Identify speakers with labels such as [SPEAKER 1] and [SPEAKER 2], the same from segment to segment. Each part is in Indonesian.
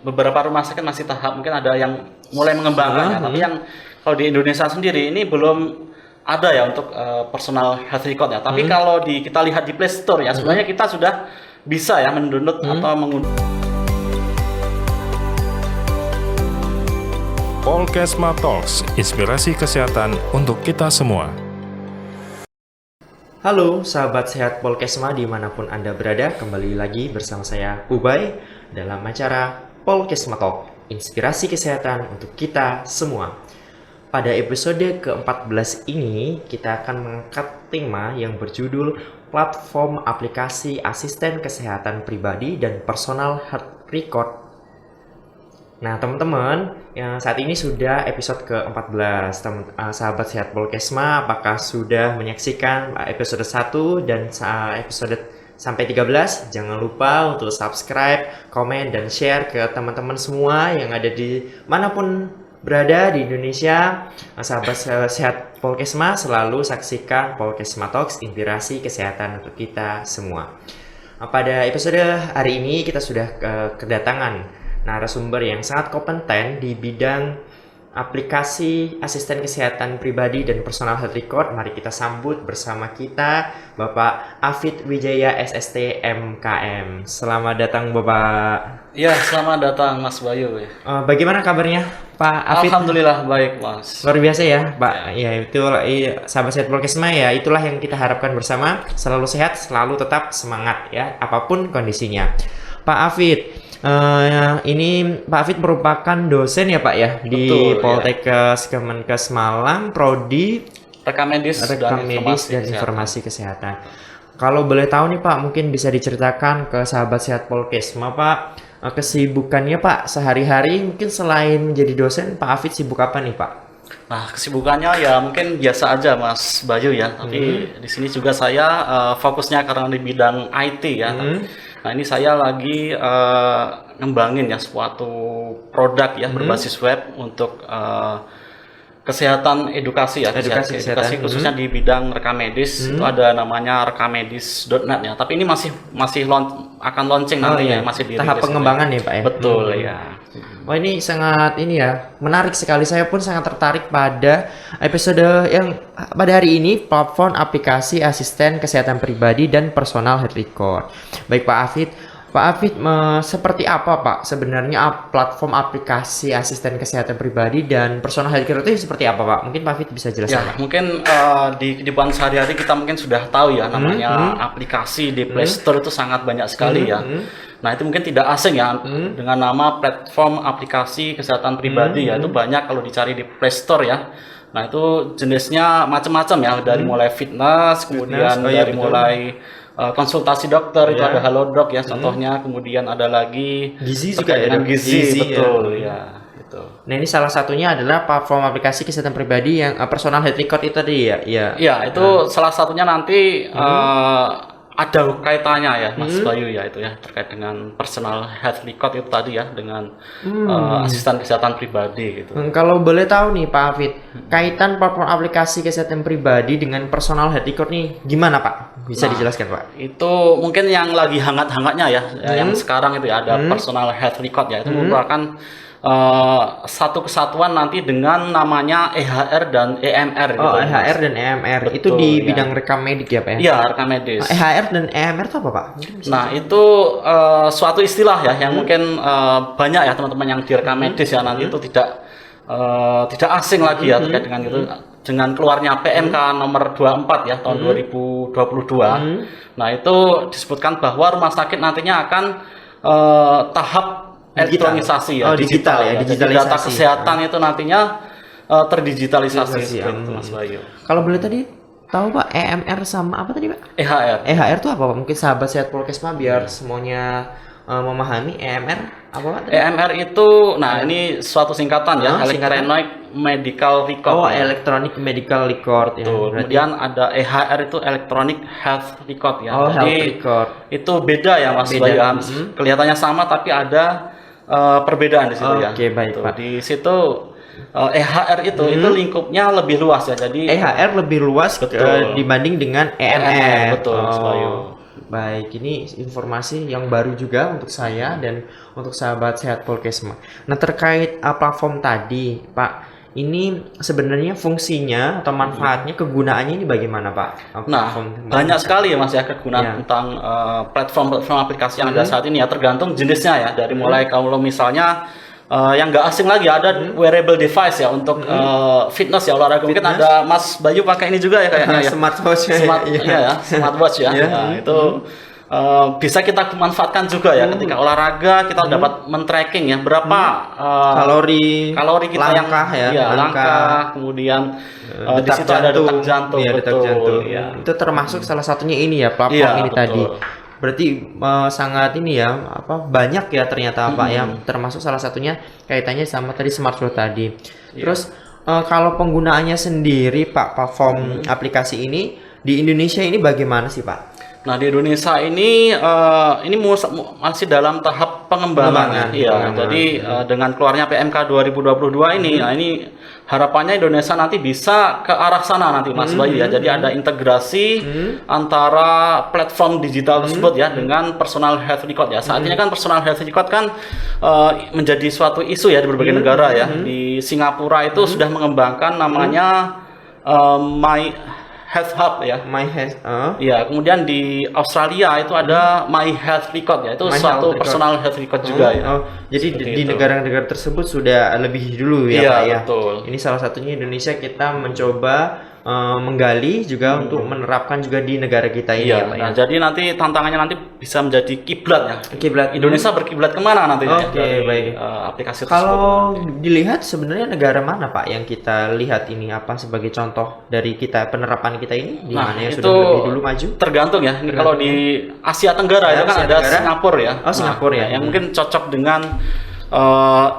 [SPEAKER 1] beberapa rumah sakit masih tahap, mungkin ada yang mulai mengembangkannya, tapi yang kalau di Indonesia sendiri ini belum ada ya untuk personal health record ya. Tapi kalau kita lihat di Play Store ya, sebenarnya kita sudah bisa ya mendownload atau mengunduh.
[SPEAKER 2] Polkesma Talks, inspirasi kesehatan untuk kita semua.
[SPEAKER 3] Halo sahabat sehat Polkesma dimanapun Anda berada, kembali lagi bersama saya Ubay dalam acara Polkesma Talk, inspirasi kesehatan untuk kita semua. Pada episode ke-14 ini kita akan mengangkat tema yang berjudul platform aplikasi asisten kesehatan pribadi dan personal health record. Nah teman-teman, yang saat ini sudah episode ke-14. Sahabat sehat Polkesma, apakah sudah menyaksikan episode 1 dan episode sampai 13? Jangan lupa untuk subscribe, komen, dan share ke teman-teman semua yang ada di manapun berada di Indonesia. Sahabat sehat Polkesma, selalu saksikan Polkesma Talks, inspirasi kesehatan untuk kita semua. Pada episode hari ini kita sudah kedatangan narasumber yang sangat kompeten di bidang aplikasi asisten kesehatan pribadi dan personal health record. Mari kita sambut bersama kita Bapak Afid Wijaya SST MKM. Selamat datang Bapak.
[SPEAKER 1] Ya, selamat datang Mas Bayu.
[SPEAKER 3] Bagaimana kabarnya Pak Afid?
[SPEAKER 1] Alhamdulillah baik Mas.
[SPEAKER 3] Luar biasa ya Pak. Ya itu sahabat sehat Polkesma ya, itulah yang kita harapkan bersama. Selalu sehat, selalu tetap semangat ya, apapun kondisinya. Pak Afid, ini Pak Afid merupakan dosen ya Pak ya di Poltekkes Kemenkes Malang, Prodi
[SPEAKER 1] Rekam medis
[SPEAKER 3] dan informasi kesehatan. Kalau boleh tahu nih Pak, mungkin bisa diceritakan ke sahabat sehat Polkesma Pak, kesibukannya Pak sehari-hari, mungkin selain menjadi dosen, Pak Afid sibuk apa nih Pak?
[SPEAKER 1] Nah, kesibukannya ya mungkin biasa aja Mas Bayu ya. Tapi di sini juga saya fokusnya karena di bidang IT ya. Nah, ini saya lagi ngembangin ya suatu produk ya berbasis web untuk kesehatan edukasi ya, edukasi khususnya di bidang rekam medis. Itu ada namanya rekamedis.net ya. Tapi ini masih akan launching nantinya, masih di
[SPEAKER 3] tahap pengembangan ya Pak ya.
[SPEAKER 1] Betul ya.
[SPEAKER 3] Wah ini sangat menarik sekali. Saya pun sangat tertarik pada episode yang pada hari ini, platform aplikasi asisten kesehatan pribadi dan personal health record. Baik Pak Afid, seperti apa Pak sebenarnya platform aplikasi asisten kesehatan pribadi dan personal health record itu seperti apa Pak? Mungkin Pak Afid bisa jelaskan.
[SPEAKER 1] Ya, mungkin di kehidupan sehari-hari kita mungkin sudah tahu ya namanya aplikasi di Play Store itu sangat banyak sekali ya. Nah itu mungkin tidak asing ya dengan nama platform aplikasi kesehatan pribadi ya, itu banyak kalau dicari di Play Store ya. Nah itu jenisnya macam-macam ya, dari mulai fitness, kemudian mulai konsultasi dokter itu ada Halodoc ya contohnya, kemudian ada lagi
[SPEAKER 3] gizi juga ya,
[SPEAKER 1] gizi betul ya.
[SPEAKER 3] Nah ini salah satunya adalah platform aplikasi kesehatan pribadi yang personal health record itu tadi ya.
[SPEAKER 1] Iya itu salah satunya nanti ada kaitannya ya Mas Bayu ya, itu ya terkait dengan personal health record itu tadi ya dengan asisten kesehatan pribadi gitu.
[SPEAKER 3] Kalau boleh tahu nih Pak Afid, kaitan platform aplikasi kesehatan pribadi dengan personal health record nih gimana Pak? Bisa dijelaskan Pak?
[SPEAKER 1] Itu mungkin yang lagi hangat-hangatnya ya, yang sekarang itu ya ada personal health record ya, itu merupakan satu kesatuan nanti dengan namanya EHR dan EMR gitu.
[SPEAKER 3] EHR dan EMR. Betul, itu di bidang rekam medik ya Pak ya?
[SPEAKER 1] Iya, rekam medis.
[SPEAKER 3] EHR dan EMR itu apa Pak?
[SPEAKER 1] Nah, itu suatu istilah ya yang mungkin banyak ya teman-teman yang di rekam medis ya, nanti itu tidak asing lagi ya terkait dengan itu. Dengan keluarnya PMK nomor 24 ya tahun 2022. Nah, itu disebutkan bahwa rumah sakit nantinya akan tahap elektronisasi ya, digital ya. Jadi data kesehatan itu nantinya terdigitalisasi seperti itu Mas Bayu.
[SPEAKER 3] Kalau boleh tadi tahu Pak, EMR sama apa tadi Pak?
[SPEAKER 1] EHR.
[SPEAKER 3] EHR itu apa Pak? Mungkin sahabat sehat Polkesma biar semuanya memahami EMR apa Pak?
[SPEAKER 1] EMR itu, nah ini suatu singkatan ya, Electronic Medical Record.
[SPEAKER 3] Oh, Electronic Medical Record ya.
[SPEAKER 1] Kemudian ada EHR itu Electronic Health Record ya.
[SPEAKER 3] Oh,
[SPEAKER 1] jadi
[SPEAKER 3] health record.
[SPEAKER 1] itu beda ya Mas Bayu. Kelihatannya sama tapi ada perbedaan di situ ya.
[SPEAKER 3] Oke, baik Pak.
[SPEAKER 1] Di situ EHR itu lingkupnya lebih luas ya. Jadi
[SPEAKER 3] EHR lebih luas dibanding dengan EMR.
[SPEAKER 1] Betul Mas Bayu.
[SPEAKER 3] Baik, ini informasi yang baru juga untuk saya dan untuk sahabat Sehat Polkesma. Nah, terkait platform tadi, Pak, ini sebenarnya fungsinya atau manfaatnya, kegunaannya ini bagaimana, Pak?
[SPEAKER 1] Nah, banyak sekali ya Mas ya kegunaan tentang platform aplikasi yang ada saat ini ya, tergantung jenisnya ya. Dari mulai kalau misalnya yang nggak asing lagi ada wearable device ya untuk fitness ya, olahraga. Mungkin ada Mas Bayu pakai ini juga ya kayaknya ya.
[SPEAKER 3] Smartwatch
[SPEAKER 1] Smartwatch ya. Nah, itu bisa kita manfaatkan juga ya ketika olahraga, kita dapat men-tracking ya berapa kalori kita
[SPEAKER 3] langkah
[SPEAKER 1] langkah, kemudian di situ ada detak jantung,
[SPEAKER 3] detak jantung. Ya. Itu termasuk salah satunya ini ya platform ini tadi. Berarti sangat ini ya, banyak ya ternyata Pak ya, termasuk salah satunya kaitannya sama tadi smartwatch tadi. Terus kalau penggunaannya sendiri Pak, platform aplikasi ini di Indonesia ini bagaimana sih Pak?
[SPEAKER 1] Nah, di Indonesia ini masih dalam tahap pengembangan. Iya. Jadi dengan keluarnya PMK 2022 ini, nah ini harapannya Indonesia nanti bisa ke arah sana nanti Mas Bayu ya. Jadi ada integrasi antara platform digital tersebut ya dengan personal health record ya. Saat ini kan personal health record kan menjadi suatu isu ya di berbagai negara ya. Di Singapura itu sudah mengembangkan namanya My Health Hub ya.
[SPEAKER 3] My Health.
[SPEAKER 1] Ya, kemudian di Australia itu ada My Health Record ya. Itu suatu personal health record juga ya.
[SPEAKER 3] Jadi di negara-negara tersebut sudah lebih dulu ya Pak ya.
[SPEAKER 1] Betul.
[SPEAKER 3] Ini salah satunya Indonesia kita mencoba menggali juga untuk menerapkan juga di negara kita ini ya Pak ya.
[SPEAKER 1] Nah, jadi nanti tantangannya nanti bisa menjadi kiblat ya.
[SPEAKER 3] Kiblat
[SPEAKER 1] Indonesia berkiblat kemana nanti?
[SPEAKER 3] Baik.
[SPEAKER 1] Aplikasi
[SPEAKER 3] kalau dilihat sebenarnya negara mana Pak yang kita lihat ini sebagai contoh dari kita penerapan kita ini di mana yang sudah lebih dulu maju?
[SPEAKER 1] Tergantung ya. Kalau di Asia Tenggara itu kan ada Singapura ya.
[SPEAKER 3] Singapura ya.
[SPEAKER 1] Yang mungkin cocok dengan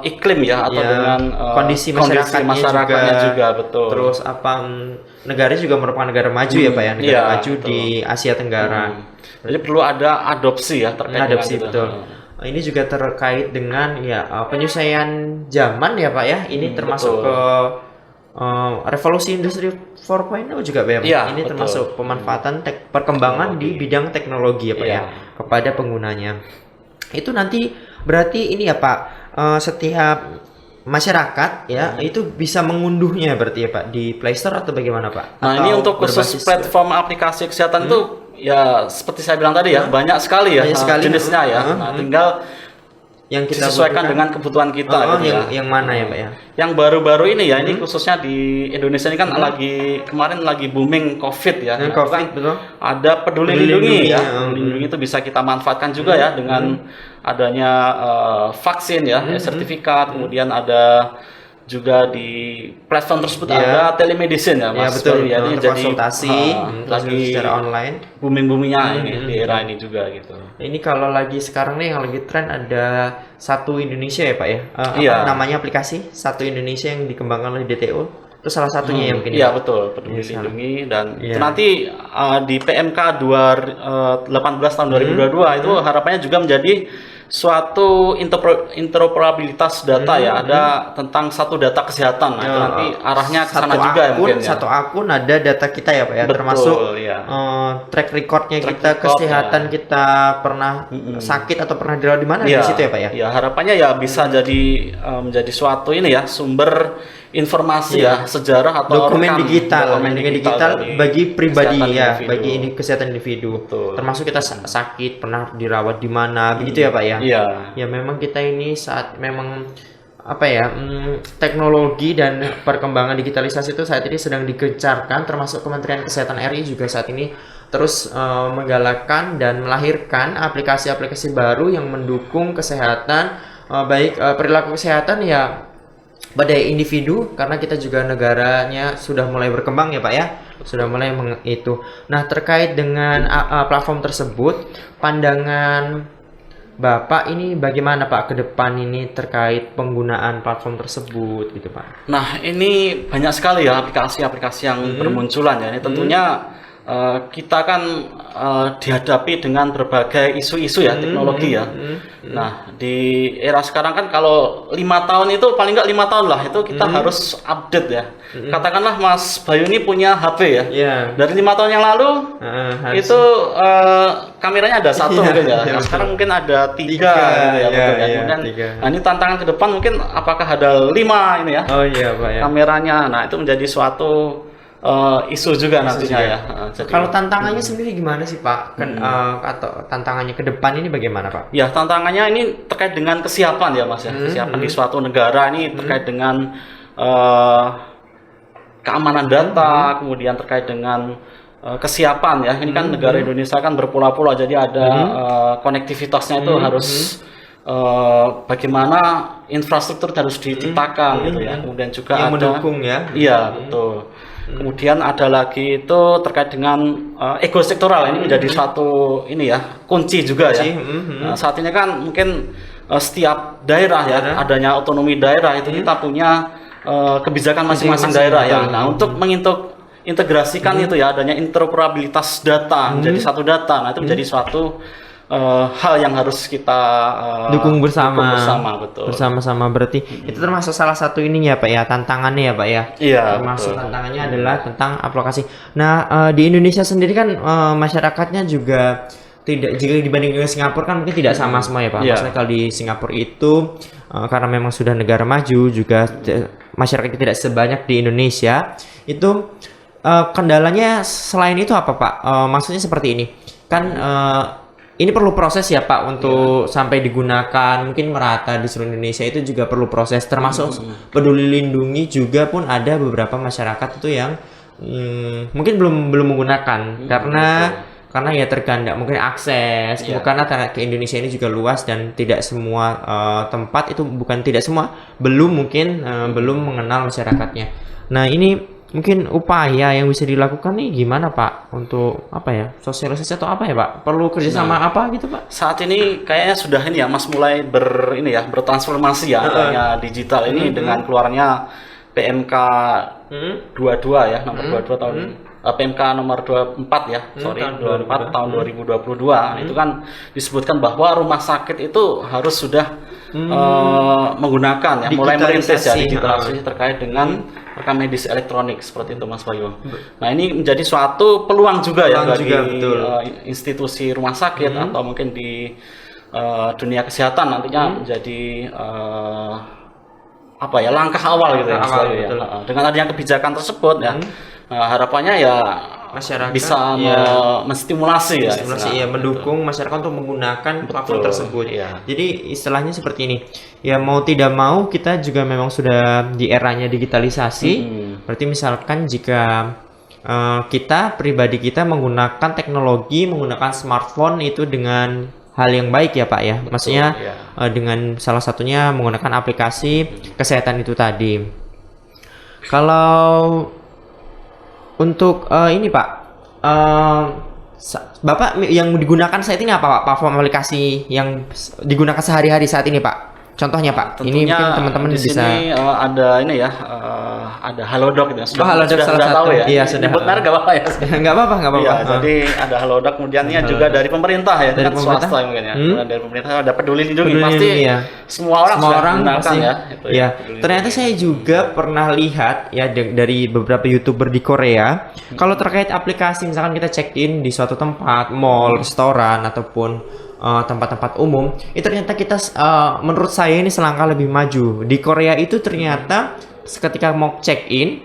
[SPEAKER 1] iklim ya atau dengan
[SPEAKER 3] kondisi masyarakatnya
[SPEAKER 1] juga betul.
[SPEAKER 3] Terus negara juga merupakan negara maju ya Pak ya, negara maju betul. Di Asia Tenggara.
[SPEAKER 1] Jadi perlu ada adopsi ya terkait
[SPEAKER 3] adopsi betul. Ini juga terkait dengan penyesuaian zaman ya Pak ya. Ini termasuk ke revolusi industri 4.0 juga Pak ya. Ini betul. Termasuk pemanfaatan perkembangan di bidang teknologi ya Pak ya kepada penggunanya. Itu nanti berarti ini ya Pak, setiap masyarakat ya itu bisa mengunduhnya berarti ya Pak di Play Store atau bagaimana Pak?
[SPEAKER 1] Nah, ini untuk khusus platform aplikasi kesehatan itu ya seperti saya bilang tadi ya banyak sekali ya jenisnya ya. Nah, tinggal yang kita disesuaikan dengan kebutuhan kita gitu
[SPEAKER 3] yang mana ya Pak ya?
[SPEAKER 1] Yang baru-baru ini ya, ini khususnya di Indonesia ini kan kemarin lagi booming COVID ya.
[SPEAKER 3] COVID betul.
[SPEAKER 1] Ada Peduli Lindungi ya. Lindungi itu bisa kita manfaatkan juga ya dengan adanya vaksin ya, sertifikat, kemudian ada juga di platform tersebut ada telemedicine ya Mas.
[SPEAKER 3] Betul.
[SPEAKER 1] Ya, ini jadi
[SPEAKER 3] konsultasi lagi secara online.
[SPEAKER 1] Booming-boomingnya ini di era ini juga gitu.
[SPEAKER 3] Ini kalau lagi sekarang nih yang lagi tren ada Satu Indonesia ya Pak ya. Namanya aplikasi Satu Indonesia yang dikembangkan oleh DTO. Itu salah satunya yang mungkin.
[SPEAKER 1] Iya betul, Peduli Lindungi dan itu nanti di PMK 18 tahun 2022 itu harapannya juga menjadi suatu interoperabilitas data ya, ada tentang satu data kesehatan. Nah, itu nanti arahnya ke sana juga ya mungkin ya.
[SPEAKER 3] Satu akun ada data kita ya Pak ya, termasuk track recordnya kita, kesehatan kita pernah sakit atau pernah dirawat di mana di situ ya Pak ya.
[SPEAKER 1] Ya, harapannya ya bisa jadi menjadi suatu ini ya sumber informasi sejarah atau
[SPEAKER 3] dokumen digital bagi pribadi ya,
[SPEAKER 1] individu.
[SPEAKER 3] Bagi kesehatan individu. Betul. Termasuk kita sakit pernah dirawat di mana, begitu ya Pak ya. Ya memang kita ini saat memang teknologi dan perkembangan digitalisasi itu saat ini sedang digencarkan, termasuk Kementerian Kesehatan RI juga saat ini terus menggalakkan dan melahirkan aplikasi-aplikasi baru yang mendukung kesehatan, baik perilaku kesehatan ya pada individu, karena kita juga negaranya sudah mulai berkembang ya Pak ya, sudah mulai itu. Nah, terkait dengan platform tersebut, pandangan Bapak ini bagaimana Pak ke depan ini terkait penggunaan platform tersebut gitu Pak?
[SPEAKER 1] Nah, ini banyak sekali ya aplikasi-aplikasi yang bermunculan ya. Ini tentunya kita kan dihadapi dengan berbagai isu-isu ya teknologi ya. Nah di era sekarang kan kalau 5 tahun itu paling nggak 5 tahun lah itu kita harus update ya. Katakanlah Mas Bayu ini punya HP ya. Dari 5 tahun yang lalu itu kameranya ada satu mungkin ya. Nah, sekarang mungkin ada 3 gitu ya, betul ya. Kemudian nah, ini tantangan ke depan mungkin apakah ada 5 ini ya.
[SPEAKER 3] Pak ya.
[SPEAKER 1] Kameranya. Nah itu menjadi suatu isu juga nantinya ya. Jadi,
[SPEAKER 3] kalau tantangannya sendiri gimana sih Pak? Atau tantangannya ke depan ini bagaimana Pak?
[SPEAKER 1] Ya tantangannya ini terkait dengan kesiapan ya Mas ya. Kesiapan di suatu negara ini terkait dengan keamanan data, kemudian terkait dengan kesiapan ya. Ini kan negara Indonesia kan berpulau-pulau, jadi ada konektivitasnya itu harus bagaimana infrastruktur harus diciptakan gitu ya. Kemudian juga
[SPEAKER 3] yang
[SPEAKER 1] ada
[SPEAKER 3] mendukung ya.
[SPEAKER 1] Iya, betul. Kemudian ada lagi itu terkait dengan ego sektoral, ini menjadi suatu ini ya kunci juga ya. Nah, saat ini kan mungkin setiap daerah ya adanya otonomi daerah itu kita punya kebijakan masing-masing daerah ya. Nah untuk mengintegrasikan itu ya adanya interoperabilitas data menjadi satu data. Nah itu menjadi suatu hal yang harus kita
[SPEAKER 3] dukung bersama,
[SPEAKER 1] betul.
[SPEAKER 3] Bersama-sama berarti itu termasuk salah satu ini ya Pak ya, tantangannya ya Pak ya.
[SPEAKER 1] Iya.
[SPEAKER 3] Termasuk tantangannya adalah tentang aplikasi. Nah di Indonesia sendiri kan masyarakatnya juga tidak, jika dibanding dengan Singapura kan mungkin tidak sama semua ya Pak. Maksudnya kalau di Singapura itu karena memang sudah negara maju juga masyarakat tidak sebanyak di Indonesia. Itu kendalanya selain itu apa Pak? Maksudnya seperti ini kan. Ini perlu proses ya Pak untuk sampai digunakan mungkin merata di seluruh Indonesia, itu juga perlu proses, termasuk Peduli Lindungi juga pun ada beberapa masyarakat itu yang mungkin belum menggunakan karena ya terganda mungkin akses karena ke Indonesia ini juga luas dan tidak semua tempat itu belum mengenal masyarakatnya. Nah ini mungkin upaya yang bisa dilakukan nih gimana Pak untuk apa ya, sosialisasi atau apa ya Pak? Perlu kerjasama apa gitu Pak?
[SPEAKER 1] Saat ini kayaknya sudah ini ya Mas mulai bertransformasi ya adanya digital ini dengan keluarnya PMK 22 ya nomor 22 tahun PMK nomor 24 ya 24 tahun 2022 itu kan disebutkan bahwa rumah sakit itu harus sudah menggunakan ya mulai merintis ya digitalisasi terkait dengan rekam medis elektronik seperti itu Mas Bayu. Nah ini menjadi suatu peluang juga ya bagi institusi rumah sakit atau mungkin di dunia kesehatan nantinya menjadi langkah awal gitu ya Mas Bayu ya. Dengan adanya kebijakan tersebut ya harapannya ya
[SPEAKER 3] masyarakat
[SPEAKER 1] bisa menstimulasi ya,
[SPEAKER 3] mendukung masyarakat untuk menggunakan platform tersebut. Jadi istilahnya seperti ini. Ya mau tidak mau kita juga memang sudah di eranya digitalisasi. Berarti misalkan jika kita pribadi kita menggunakan teknologi, menggunakan smartphone itu dengan hal yang baik ya Pak ya. Maksudnya dengan salah satunya menggunakan aplikasi kesehatan itu tadi. Kalau untuk ini Pak, Bapak yang digunakan saat ini apa Pak? Platform aplikasi yang digunakan sehari-hari saat ini Pak? Contohnya Pak,
[SPEAKER 1] tentunya
[SPEAKER 3] ini mungkin teman-teman
[SPEAKER 1] di
[SPEAKER 3] bisa.
[SPEAKER 1] Sini ada ini ya, ada Halodoc gitu.
[SPEAKER 3] Halodoc salah satu.
[SPEAKER 1] Tahu ya.
[SPEAKER 3] Iya sudah.
[SPEAKER 1] Nyebut merek nggak apa-apa ya.
[SPEAKER 3] Nggak apa-apa.
[SPEAKER 1] Iya, jadi ada Halodoc, kemudiannya juga dari pemerintah ya, dari pemerintah swasta mungkin ya. Dari pemerintah ada Peduli Lindungi pasti. Semua orang
[SPEAKER 3] pasti.
[SPEAKER 1] Ya. Itu ya.
[SPEAKER 3] Ternyata saya juga pernah lihat ya dari beberapa YouTuber di Korea, kalau terkait aplikasi misalkan kita check in di suatu tempat, mall, restoran ataupun tempat-tempat umum, itu ternyata kita menurut saya ini selangkah lebih maju. Di Korea itu ternyata ketika mau check in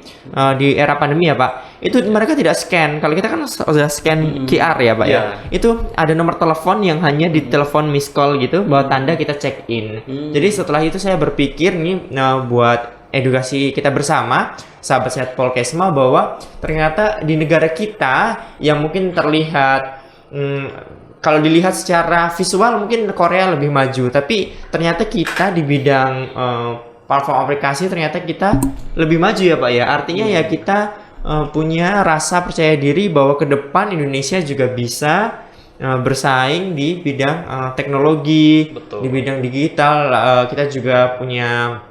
[SPEAKER 3] di era pandemi ya Pak, itu mereka tidak scan. Kalau kita kan sudah scan QR ya Pak ya. Itu ada nomor telepon yang hanya di telepon miss call gitu bahwa tanda kita check in. Jadi setelah itu saya berpikir nih buat edukasi kita bersama sahabat sehat Polkesma bahwa ternyata di negara kita yang mungkin terlihat kalau dilihat secara visual mungkin Korea lebih maju, tapi ternyata kita di bidang platform aplikasi ternyata kita lebih maju ya Pak ya. Artinya ya kita punya rasa percaya diri bahwa ke depan Indonesia juga bisa bersaing di bidang teknologi, di bidang digital. Kita juga punya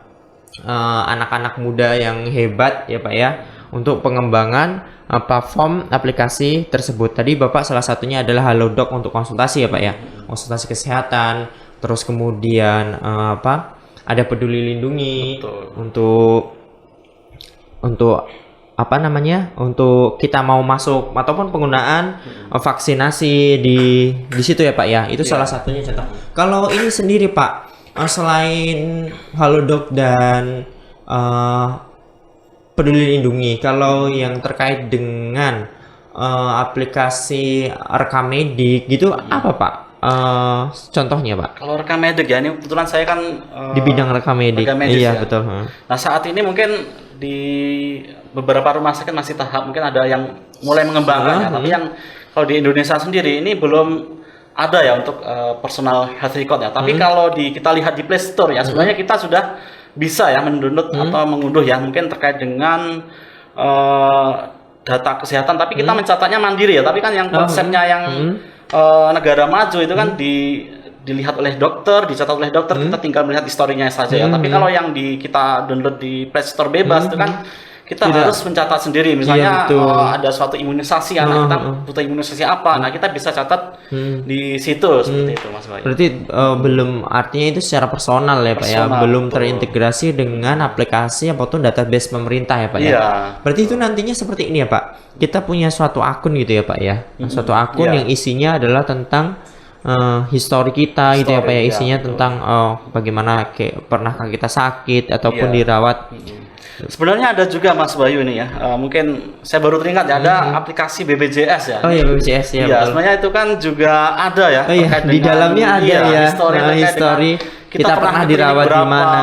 [SPEAKER 3] anak-anak muda yang hebat ya Pak ya untuk pengembangan platform aplikasi tersebut. Tadi Bapak salah satunya adalah Halodoc untuk konsultasi ya Pak ya, konsultasi kesehatan, terus kemudian ada Peduli Lindungi.
[SPEAKER 1] Betul.
[SPEAKER 3] untuk apa namanya, untuk kita mau masuk ataupun penggunaan vaksinasi di situ ya Pak ya, itu salah satunya contoh. Kalau ini sendiri Pak, selain Halodoc dan Peduli Lindungi, kalau yang terkait dengan aplikasi rekam medik gitu apa Pak? Contohnya Pak?
[SPEAKER 1] Kalau rekam medik ya, ini kebetulan saya kan
[SPEAKER 3] Di bidang rekam medik. Iya
[SPEAKER 1] ya.
[SPEAKER 3] betul.
[SPEAKER 1] Nah saat ini mungkin di beberapa rumah sakit masih tahap, mungkin ada yang mulai mengembangkan, tapi yang kalau di Indonesia sendiri ini belum ada ya untuk personal health record ya. Tapi kalau kita lihat di Play Store ya, sebenarnya kita sudah bisa ya mendownload atau mengunduh ya, mungkin terkait dengan data kesehatan. Tapi kita mencatatnya mandiri ya. Tapi kan yang konsepnya yang negara maju itu kan dilihat oleh dokter, dicatat oleh dokter, kita tinggal melihat historinya saja ya. Tapi kalau yang kita download di Play Store bebas itu kan kita harus mencatat sendiri. Misalnya ada suatu imunisasi, anak kita butuh imunisasi apa, nah kita bisa catat di situ seperti itu Mas Bayu.
[SPEAKER 3] Berarti belum, artinya itu secara personal ya Pak ya, belum terintegrasi dengan aplikasi ataupun database pemerintah ya Pak ya. Berarti itu nantinya seperti ini ya Pak, kita punya suatu akun gitu ya Pak ya, suatu akun yang isinya adalah tentang histori kita gitu ya Pak ya, isinya tentang bagaimana pernahkah kita sakit ataupun dirawat.
[SPEAKER 1] Sebenarnya ada juga Mas Bayu ini ya, mungkin saya baru teringat ya, ada aplikasi BPJS ya.
[SPEAKER 3] Oh iya BPJS ya.
[SPEAKER 1] Iya, sebenarnya itu kan juga ada ya.
[SPEAKER 3] Oh iya, di dalamnya ada ya histori kita pernah dirawat di mana,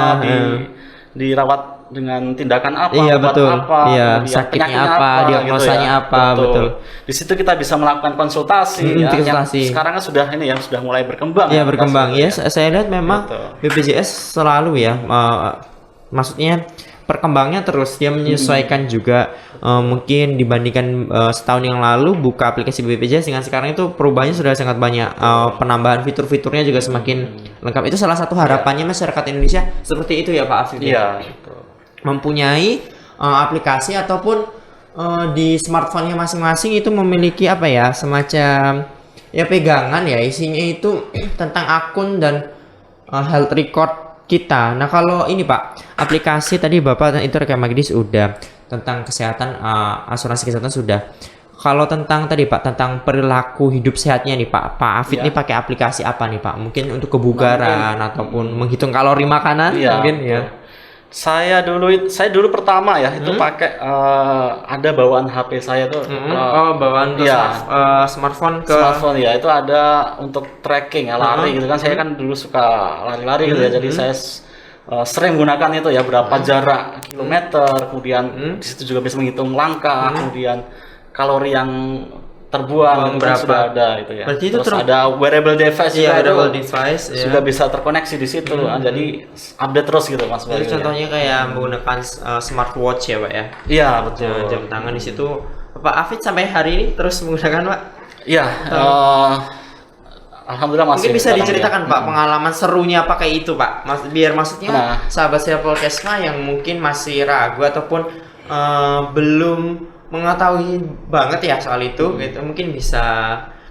[SPEAKER 1] dirawat dengan tindakan apa,
[SPEAKER 3] iya betul,
[SPEAKER 1] apa,
[SPEAKER 3] iya sakitnya apa, diagnosanya
[SPEAKER 1] gitu ya.
[SPEAKER 3] apa, betul.
[SPEAKER 1] Di situ kita bisa melakukan konsultasi ya. Yang sekarang kan sudah ini ya, sudah mulai berkembang.
[SPEAKER 3] Iya berkembang. Ya, saya lihat memang BPJS selalu ya, maksudnya perkembangannya terus, dia menyesuaikan juga. Mungkin dibandingkan setahun yang lalu buka aplikasi BPJS dengan sekarang itu perubahannya sudah sangat banyak, penambahan fitur-fiturnya juga semakin lengkap. Itu salah satu harapannya masyarakat Indonesia seperti itu ya Pak Afif.
[SPEAKER 1] Iya,
[SPEAKER 3] mempunyai aplikasi ataupun di smartphone-nya masing-masing itu memiliki apa ya, semacam ya pegangan ya, isinya itu tentang akun dan health record kita. Nah kalau ini Pak, aplikasi tadi Bapak itu rekam medis udah, tentang kesehatan, asuransi kesehatan sudah. Kalau tentang tadi Pak, tentang perilaku hidup sehatnya nih Pak Afid ini pakai aplikasi apa nih Pak? Mungkin untuk kebugaran ataupun menghitung kalori makanan mungkin ya.
[SPEAKER 1] Saya dulu pertama ya itu pakai ada bawaan HP saya tuh.
[SPEAKER 3] Bawaan smartphone
[SPEAKER 1] ya, itu ada untuk tracking ya, lari gitu kan. Saya kan dulu suka lari-lari gitu ya. Jadi saya sering gunakan itu ya, berapa jarak kilometer, kemudian di situ juga bisa menghitung langkah, kemudian kalori yang terbuang berapa sudah ada itu ya.
[SPEAKER 3] Berarti itu
[SPEAKER 1] terus ada wearable device juga
[SPEAKER 3] ya.
[SPEAKER 1] bisa terkoneksi di situ. Jadi update terus gitu Mas.
[SPEAKER 3] Jadi contohnya kayak menggunakan smartwatch ya Pak ya.
[SPEAKER 1] Iya betul.
[SPEAKER 3] Jam tangan di situ. Pak Afid sampai hari ini terus menggunakan Pak?
[SPEAKER 1] Iya. Alhamdulillah masih.
[SPEAKER 3] Mungkin bisa diceritakan Pak pengalaman serunya pakai itu Pak. Biar maksudnya sahabat saya Polkesma yang mungkin masih ragu ataupun belum mengetahui banget ya soal itu gitu, mungkin bisa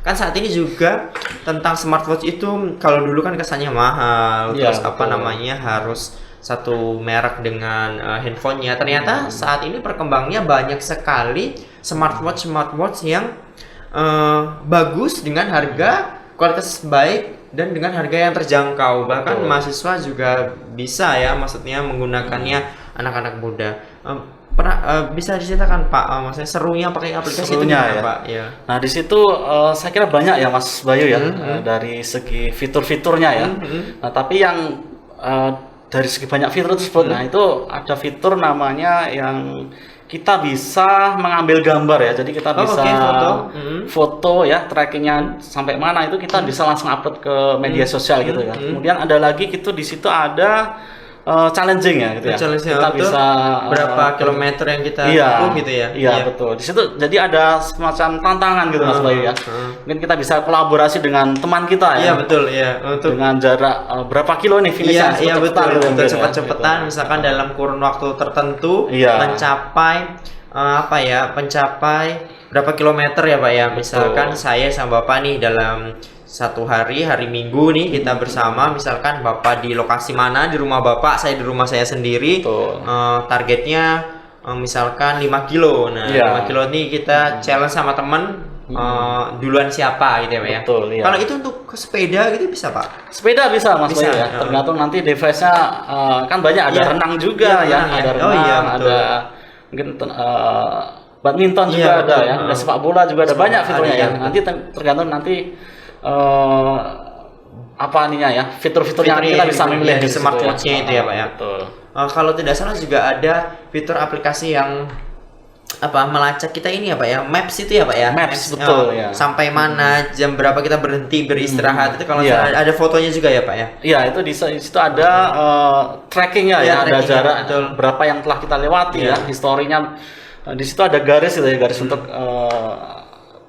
[SPEAKER 3] kan saat ini juga tentang smartwatch itu, kalau dulu kan kesannya mahal, terus apa namanya harus satu merek dengan handphonenya. Ternyata saat ini perkembangannya banyak sekali smartwatch yang bagus dengan harga kualitas baik dan dengan harga yang terjangkau. Bahkan mahasiswa juga bisa ya, maksudnya menggunakannya anak-anak muda. Bisa diceritakan Pak, maksudnya serunya pakai aplikasi itu ya Pak ya.
[SPEAKER 1] Nah di situ saya kira banyak ya Mas Bayu ya, dari segi fitur-fiturnya ya. Nah tapi yang dari segi banyak fitur tersebut, nah itu ada fitur namanya yang kita bisa mengambil gambar ya. Jadi kita bisa foto ya, trackingnya sampai mana itu kita bisa langsung upload ke media sosial gitu ya. Kemudian ada lagi gitu, di situ ada challenging ya gitu ya. Kita bisa
[SPEAKER 3] berapa kilometer yang kita tempuh gitu ya.
[SPEAKER 1] Iya betul. Di situ jadi ada semacam tantangan gitu Mas Bayu ya. Mungkin kita bisa kolaborasi dengan teman kita ya.
[SPEAKER 3] Iya betul ya.
[SPEAKER 1] Dengan jarak berapa kilo nih finishnya?
[SPEAKER 3] Iya betul. Cepat-cepatan misalkan dalam kurun waktu tertentu mencapai apa ya, mencapai berapa kilometer ya Pak ya. Misalkan saya sama Bapak nih dalam satu hari Minggu nih kita bersama, misalkan Bapak di lokasi mana, di rumah Bapak, saya di rumah saya sendiri. Targetnya misalkan 5 kilo. Nah, 5 kilo nih kita challenge sama teman. Duluan siapa gitu ya Pak ya.
[SPEAKER 1] Betul, iya.
[SPEAKER 3] Kalau itu untuk sepeda gitu bisa Pak?
[SPEAKER 1] Sepeda bisa Mas
[SPEAKER 3] Bisa,
[SPEAKER 1] Bayu ya. Tergantung nanti device-nya kan banyak, ada
[SPEAKER 3] Iya.
[SPEAKER 1] renang juga
[SPEAKER 3] Iya,
[SPEAKER 1] ya,
[SPEAKER 3] renang ya.
[SPEAKER 1] ada
[SPEAKER 3] Oh,
[SPEAKER 1] renang,
[SPEAKER 3] iya, betul.
[SPEAKER 1] ada mungkin badminton
[SPEAKER 3] Iya,
[SPEAKER 1] juga ada
[SPEAKER 3] betul.
[SPEAKER 1] ya, ada sepak bola juga ada, banyak fiturnya
[SPEAKER 3] ada,
[SPEAKER 1] ya.
[SPEAKER 3] iya,
[SPEAKER 1] Nanti tergantung nanti apa ininya ya, fitur-fitur yang kita bisa memilih
[SPEAKER 3] di
[SPEAKER 1] situ
[SPEAKER 3] smartwatch-nya itu ya Pak ya.
[SPEAKER 1] Betul.
[SPEAKER 3] Kalau tidak salah juga ada fitur aplikasi yang melacak kita ini ya Pak ya, Maps itu ya Pak ya.
[SPEAKER 1] Maps, betul, ya.
[SPEAKER 3] Sampai mana, jam berapa kita berhenti beristirahat itu kalau
[SPEAKER 1] Iya.
[SPEAKER 3] ada fotonya juga ya Pak ya.
[SPEAKER 1] Iya, itu di situ ada trackingnya
[SPEAKER 3] Iya,
[SPEAKER 1] ya, ada
[SPEAKER 3] trackingnya,
[SPEAKER 1] jarak
[SPEAKER 3] betul.
[SPEAKER 1] berapa yang telah kita lewati ya, historinya. Di situ ada garis itu ya, garis untuk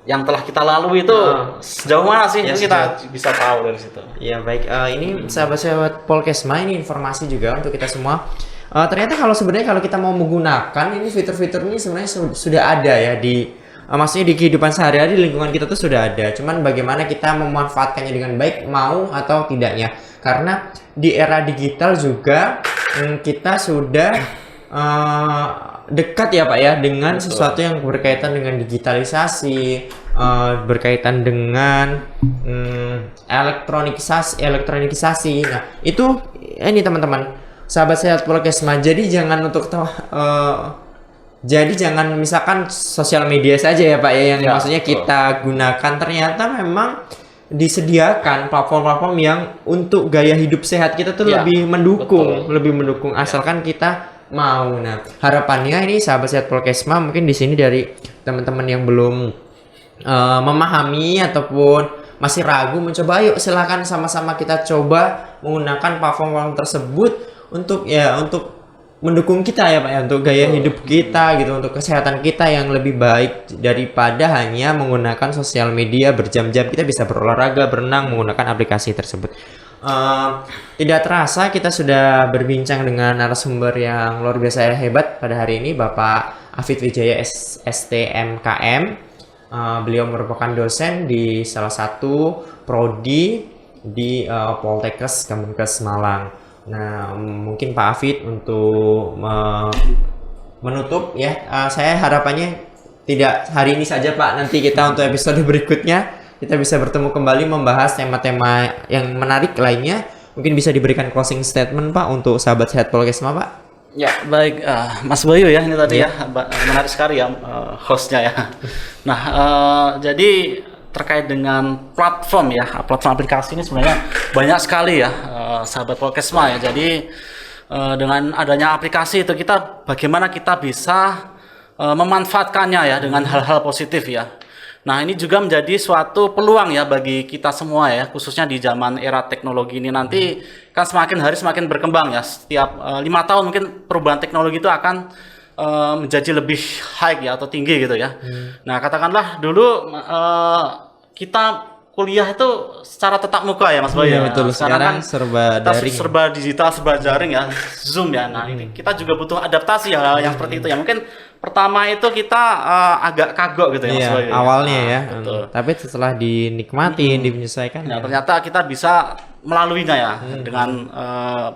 [SPEAKER 1] yang telah kita lalui itu sejauh mana sih,
[SPEAKER 3] Ya,
[SPEAKER 1] itu kita bisa tahu dari situ.
[SPEAKER 3] Ya baik, ini sahabat-sahabat Polkesma, ini informasi juga untuk kita semua. Ternyata kalau kita mau menggunakan ini fitur-fitur ini sebenarnya sudah ada ya di maksudnya di kehidupan sehari-hari, di lingkungan kita tuh sudah ada. Cuman bagaimana kita memanfaatkannya dengan baik, mau atau tidaknya. Karena di era digital juga kita sudah dekat ya Pak ya dengan sesuatu yang berkaitan dengan digitalisasi, berkaitan dengan elektronikisasi. Nah, itu ini teman-teman, sahabat sehat Polkesma. Jadi jangan jangan misalkan sosial media saja ya Pak ya yang maksudnya kita gunakan. Ternyata memang disediakan platform-platform yang untuk gaya hidup sehat kita tuh lebih mendukung asalkan kita mau. Nah, harapannya ini sahabat sehat Polkesma, mungkin di sini dari teman-teman yang belum memahami ataupun masih ragu mencoba, ayo silakan sama-sama kita coba menggunakan platform tersebut untuk mendukung kita ya Pak ya, untuk gaya hidup kita gitu, untuk kesehatan kita yang lebih baik daripada hanya menggunakan sosial media berjam-jam. Kita bisa berolahraga, berenang menggunakan aplikasi tersebut. Tidak terasa kita sudah berbincang dengan narasumber yang luar biasa hebat pada hari ini, Bapak Afid Wijaya STMKM. Beliau merupakan dosen di salah satu prodi di Poltekkes Kemenkes Malang. Nah, mungkin Pak Afid untuk menutup ya, saya harapannya tidak hari ini saja Pak, nanti kita untuk episode berikutnya kita bisa bertemu kembali membahas tema-tema yang menarik lainnya. Mungkin bisa diberikan closing statement Pak untuk sahabat sehat Polkesma Pak.
[SPEAKER 1] Ya baik, Mas Bayu ya, ini tadi ya menarik sekali ya hostnya ya. Nah jadi terkait dengan platform ya, platform aplikasi ini sebenarnya banyak sekali ya sahabat Polkesma ya. Jadi dengan adanya aplikasi itu bagaimana kita bisa memanfaatkannya ya dengan hal-hal positif ya. Nah ini juga menjadi suatu peluang ya bagi kita semua ya, khususnya di zaman era teknologi ini nanti kan semakin hari semakin berkembang ya. Setiap 5 tahun mungkin perubahan teknologi itu akan menjadi lebih high ya atau tinggi gitu ya. Nah katakanlah dulu kita kuliah itu secara tatap muka ya Mas Bayu.
[SPEAKER 3] Iya, betul. Sekarang
[SPEAKER 1] kan
[SPEAKER 3] serba daring.
[SPEAKER 1] serba digital, serba daring ya, Zoom ya. Nah ini kita juga butuh adaptasi ya yang seperti itu ya. Mungkin pertama itu kita agak kagok gitu ya Mas Bayu.
[SPEAKER 3] Awalnya ya.
[SPEAKER 1] Betul.
[SPEAKER 3] Tapi setelah dinikmatin, dimenyesuaikan.
[SPEAKER 1] Nah, ternyata kita bisa melaluinya ya dengan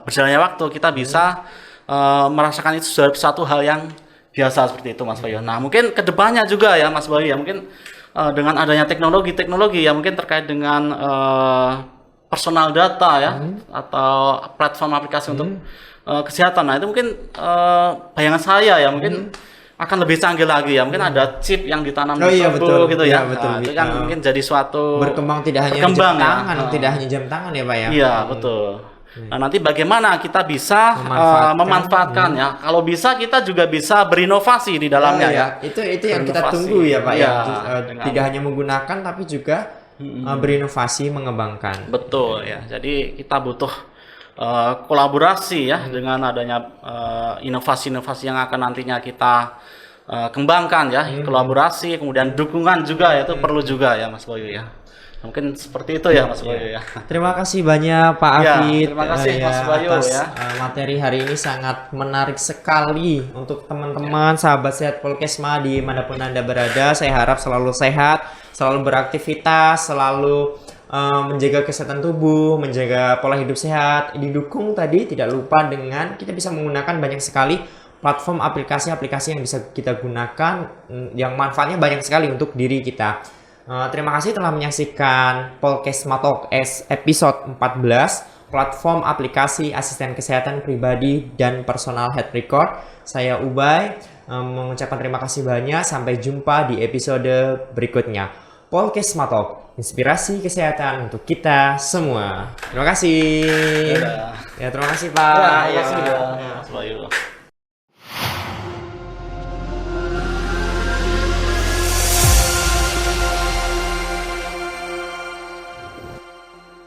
[SPEAKER 1] berjalannya waktu kita bisa merasakan itu suatu hal yang biasa seperti itu Mas Bayu. Nah mungkin kedepannya juga ya Mas Bayu ya, mungkin dengan adanya teknologi ya mungkin terkait dengan personal data ya atau platform aplikasi untuk kesehatan. Nah itu mungkin bayangan saya ya mungkin akan lebih canggih lagi ya, mungkin ada chip yang ditanam di tubuh gitu ya.
[SPEAKER 3] Betul.
[SPEAKER 1] Nah, itu kan mungkin jadi suatu
[SPEAKER 3] berkembang tidak hanya jam tangan, tidak hanya jam tangan ya Pak ya.
[SPEAKER 1] Iya betul. Nah nanti bagaimana kita bisa memanfaatkan ya. Kalau bisa kita juga bisa berinovasi di dalamnya ya.
[SPEAKER 3] Itu yang kita tunggu ya Pak ya. Tidak hanya menggunakan tapi juga berinovasi, mengembangkan.
[SPEAKER 1] Betul ya. Jadi kita butuh kolaborasi ya dengan adanya inovasi-inovasi yang akan nantinya kita kembangkan ya. Kolaborasi kemudian dukungan juga ya, itu perlu juga ya Mas Bayu ya. Mungkin seperti itu ya Mas Bayu ya.
[SPEAKER 3] Terima kasih banyak Pak
[SPEAKER 1] Ya,
[SPEAKER 3] Afid.
[SPEAKER 1] terima kasih, Mas Bayu,
[SPEAKER 3] atas
[SPEAKER 1] ya.
[SPEAKER 3] Materi hari ini sangat menarik sekali untuk teman-teman sahabat sehat Polkesma dimanapun Anda berada. Saya harap selalu sehat, selalu beraktivitas, selalu menjaga kesehatan tubuh, menjaga pola hidup sehat. Didukung tadi tidak lupa dengan kita bisa menggunakan banyak sekali platform aplikasi-aplikasi yang bisa kita gunakan yang manfaatnya banyak sekali untuk diri kita. Terima kasih telah menyaksikan Polkesma Talk episode 14, platform aplikasi asisten kesehatan pribadi dan personal health record. Saya Ubay mengucapkan terima kasih banyak. Sampai jumpa di episode berikutnya. Polkesma Talk, inspirasi kesehatan untuk kita semua. Terima kasih.
[SPEAKER 1] Dadah.
[SPEAKER 3] Ya, terima kasih Pak.
[SPEAKER 1] Ya, terima kasih ya, Mas Bayu.